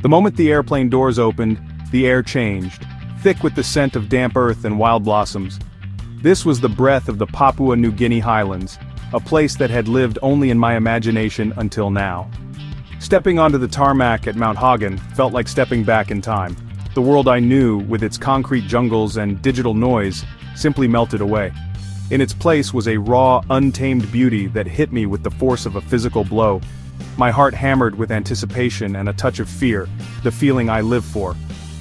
The moment the airplane doors opened, the air changed, thick with the scent of damp earth and wild blossoms. This was the breath of the Papua New Guinea Highlands, a place that had lived only in my imagination until now. Stepping onto the tarmac at Mount Hagen felt like stepping back in time. The world I knew, with its concrete jungles and digital noise, simply melted away. In its place was a raw, untamed beauty that hit me with the force of a physical blow. My heart hammered with anticipation and a touch of fear, the feeling I live for.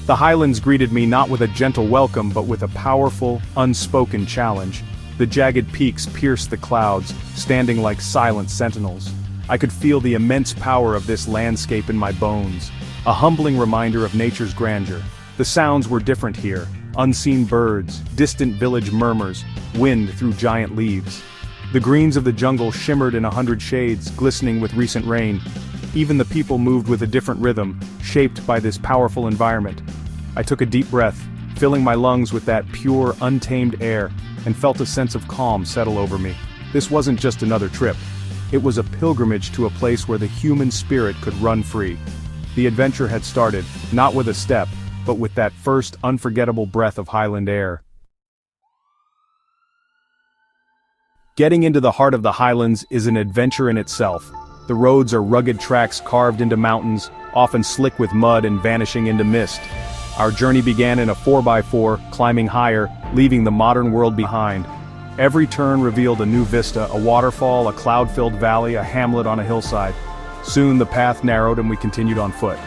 The highlands greeted me not with a gentle welcome but with a powerful, unspoken challenge. The jagged peaks pierced the clouds, standing like silent sentinels. I could feel the immense power of this landscape in my bones, a humbling reminder of nature's grandeur. The sounds were different here, unseen birds, distant village murmurs, wind through giant leaves. The greens of the jungle shimmered in 100 shades, glistening with recent rain. Even the people moved with a different rhythm, shaped by this powerful environment. I took a deep breath, filling my lungs with that pure, untamed air, and felt a sense of calm settle over me. This wasn't just another trip. It was a pilgrimage to a place where the human spirit could run free. The adventure had started, not with a step, but with that first unforgettable breath of highland air. Getting into the heart of the highlands is an adventure in itself. The roads are rugged tracks carved into mountains, often slick with mud and vanishing into mist. Our journey began in a 4x4, climbing higher, leaving the modern world behind. Every turn revealed a new vista, a waterfall, a cloud-filled valley, a hamlet on a hillside. Soon the path narrowed and we continued on foot.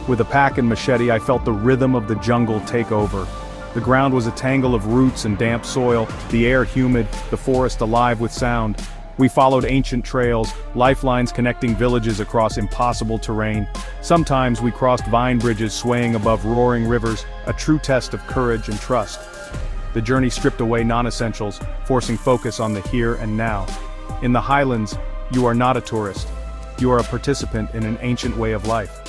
With a pack and machete, I felt the rhythm of the jungle take over. The ground was a tangle of roots and damp soil, the air humid, the forest alive with sound. We followed ancient trails, lifelines connecting villages across impossible terrain. Sometimes we crossed vine bridges swaying above roaring rivers, a true test of courage and trust. The journey stripped away non-essentials, forcing focus on the here and now. In the highlands, you are not a tourist. You are a participant in an ancient way of life.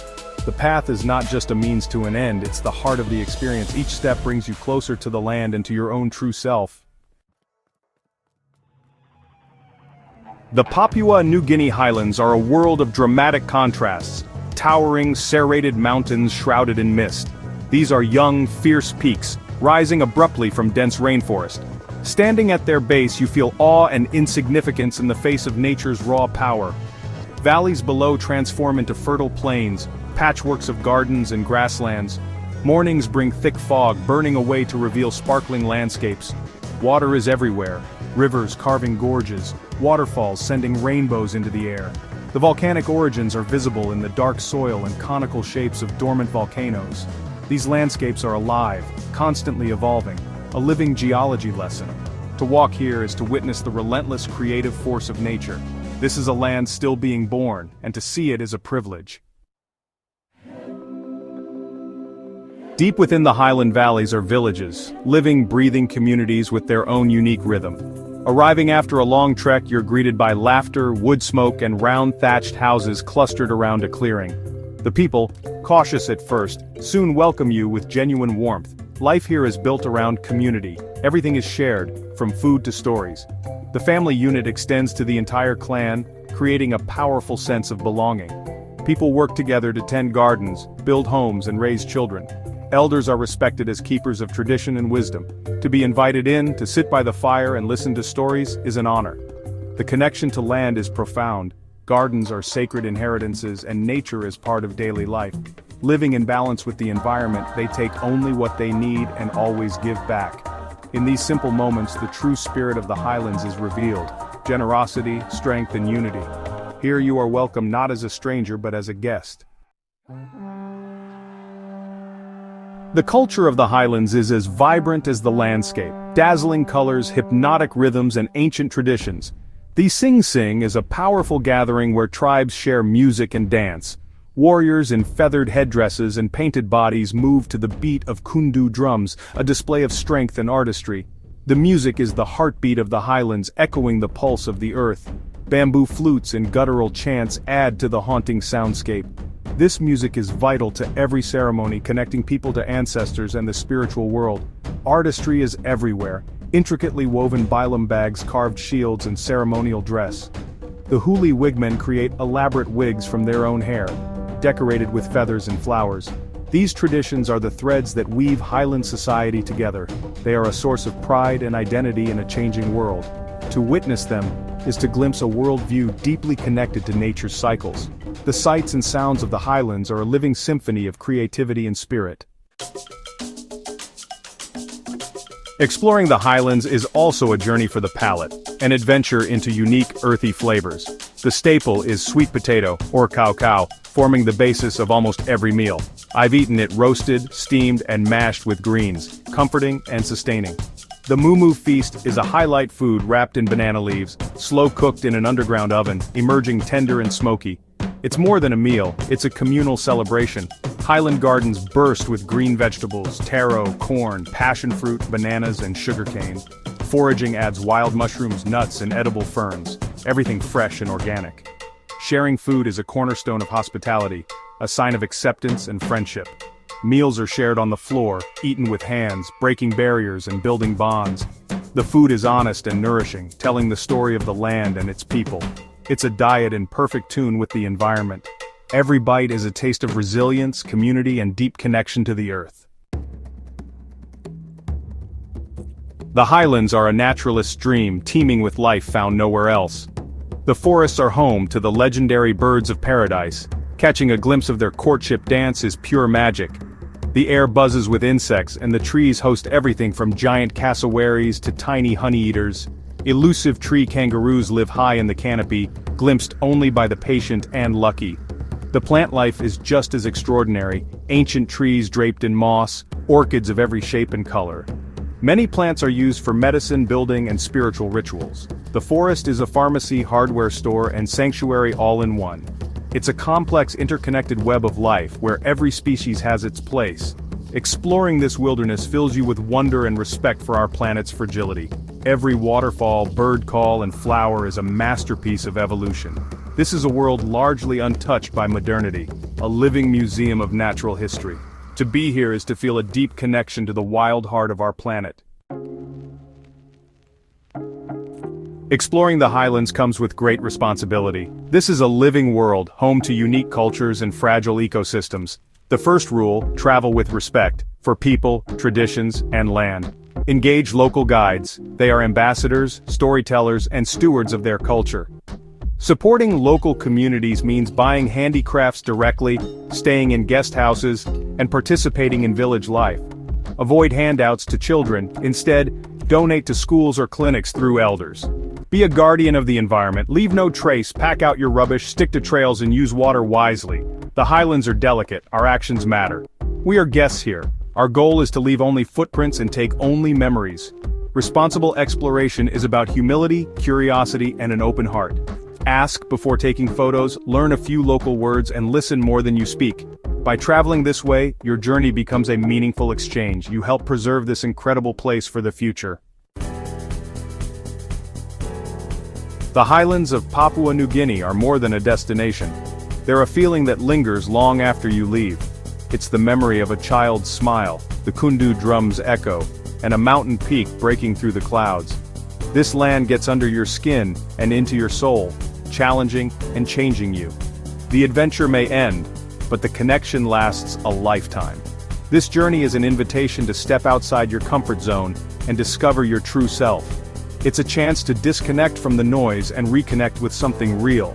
The path is not just a means to an end, it's the heart of the experience. Each step brings you closer to the land and to your own true self. The Papua New Guinea Highlands are a world of dramatic contrasts, towering, serrated mountains shrouded in mist. These are young, fierce peaks, rising abruptly from dense rainforest. Standing at their base, you feel awe and insignificance in the face of nature's raw power. Valleys below transform into fertile plains, patchworks of gardens and grasslands. Mornings bring thick fog, burning away to reveal sparkling landscapes. Water is everywhere, rivers carving gorges, waterfalls sending rainbows into the air. The volcanic origins are visible in the dark soil and conical shapes of dormant volcanoes. These landscapes are alive, constantly evolving, a living geology lesson. To walk here is to witness the relentless creative force of nature. This is a land still being born, and to see it is a privilege. Deep within the highland valleys are villages, living, breathing communities with their own unique rhythm. Arriving after a long trek, you're greeted by laughter, wood smoke, and round thatched houses clustered around a clearing. The people, cautious at first, soon welcome you with genuine warmth. Life here is built around community. Everything is shared, from food to stories. The family unit extends to the entire clan, creating a powerful sense of belonging. People work together to tend gardens, build homes, and raise children. Elders are respected as keepers of tradition and wisdom. To be invited in, to sit by the fire and listen to stories, is an honor. The connection to land is profound. Gardens are sacred inheritances and nature is part of daily life. Living in balance with the environment, they take only what they need and always give back. In these simple moments, the true spirit of the highlands is revealed. Generosity, strength, and unity. Here you are welcome not as a stranger but as a guest. The culture of the highlands is as vibrant as the landscape. Dazzling colors, hypnotic rhythms, and ancient traditions. The Sing Sing is a powerful gathering where tribes share music and dance. Warriors in feathered headdresses and painted bodies move to the beat of kundu drums, a display of strength and artistry. The music is the heartbeat of the highlands, echoing the pulse of the earth. Bamboo flutes and guttural chants add to the haunting soundscape. This music is vital to every ceremony, connecting people to ancestors and the spiritual world. Artistry is everywhere. Intricately woven bilam bags, carved shields, and ceremonial dress. The Huli wigmen create elaborate wigs from their own hair. decorated with feathers and flowers. These traditions are the threads that weave Highland society together. They are a source of pride and identity in a changing world. To witness them is to glimpse a worldview deeply connected to nature's cycles. The sights and sounds of the Highlands are a living symphony of creativity and spirit. Exploring the Highlands is also a journey for the palate, an adventure into unique, earthy flavors. The staple is sweet potato, or cow, forming the basis of almost every meal. I've eaten it roasted, steamed, and mashed with greens, comforting and sustaining. The moo feast is a highlight food wrapped in banana leaves, slow-cooked in an underground oven, emerging tender and smoky. It's more than a meal, it's a communal celebration. Highland gardens burst with green vegetables, taro, corn, passion fruit, bananas, and sugarcane. Foraging adds wild mushrooms, nuts, and edible ferns, everything fresh and organic. Sharing food is a cornerstone of hospitality, a sign of acceptance and friendship. Meals are shared on the floor, eaten with hands, breaking barriers and building bonds. The food is honest and nourishing, telling the story of the land and its people. It's a diet in perfect tune with the environment. Every bite is a taste of resilience, community, and deep connection to the earth. The Highlands are a naturalist's dream, teeming with life found nowhere else. The forests are home to the legendary birds of paradise. Catching a glimpse of their courtship dance is pure magic. The air buzzes with insects, and the trees host everything from giant cassowaries to tiny honeyeaters. Elusive tree kangaroos live high in the canopy, glimpsed only by the patient and lucky. The plant life is just as extraordinary, ancient trees draped in moss, orchids of every shape and color. Many plants are used for medicine, building, and spiritual rituals. The forest is a pharmacy, hardware store, and sanctuary all in one. It's a complex, interconnected web of life where every species has its place. Exploring this wilderness fills you with wonder and respect for our planet's fragility. Every waterfall, bird call, and flower is a masterpiece of evolution. This is a world largely untouched by modernity, a living museum of natural history. To be here is to feel a deep connection to the wild heart of our planet. Exploring the Highlands comes with great responsibility. This is a living world, home to unique cultures and fragile ecosystems. The first rule, travel with respect, for people, traditions, and land. Engage local guides. They are ambassadors, storytellers, and stewards of their culture. Supporting local communities means buying handicrafts directly, staying in guest houses, and participating in village life. Avoid handouts to children, instead, donate to schools or clinics through elders. Be a guardian of the environment, leave no trace, pack out your rubbish, stick to trails, and use water wisely. The Highlands are delicate, our actions matter. We are guests here. Our goal is to leave only footprints and take only memories. Responsible exploration is about humility, curiosity, and an open heart. Ask before taking photos, learn a few local words, and listen more than you speak. By traveling this way, your journey becomes a meaningful exchange. You help preserve this incredible place for the future. The Highlands of Papua New Guinea are more than a destination. They're a feeling that lingers long after you leave. It's the memory of a child's smile, the kundu drum's echo, and a mountain peak breaking through the clouds. This land gets under your skin and into your soul, challenging and changing you. The adventure may end, but the connection lasts a lifetime. This journey is an invitation to step outside your comfort zone and discover your true self. It's a chance to disconnect from the noise and reconnect with something real.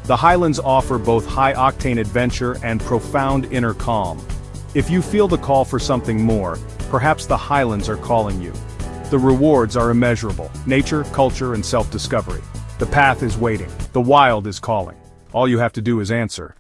The Highlands offer both high-octane adventure and profound inner calm. If you feel the call for something more, perhaps the Highlands are calling you. The rewards are immeasurable: nature, culture, and self-discovery. The path is waiting. The wild is calling. All you have to do is answer.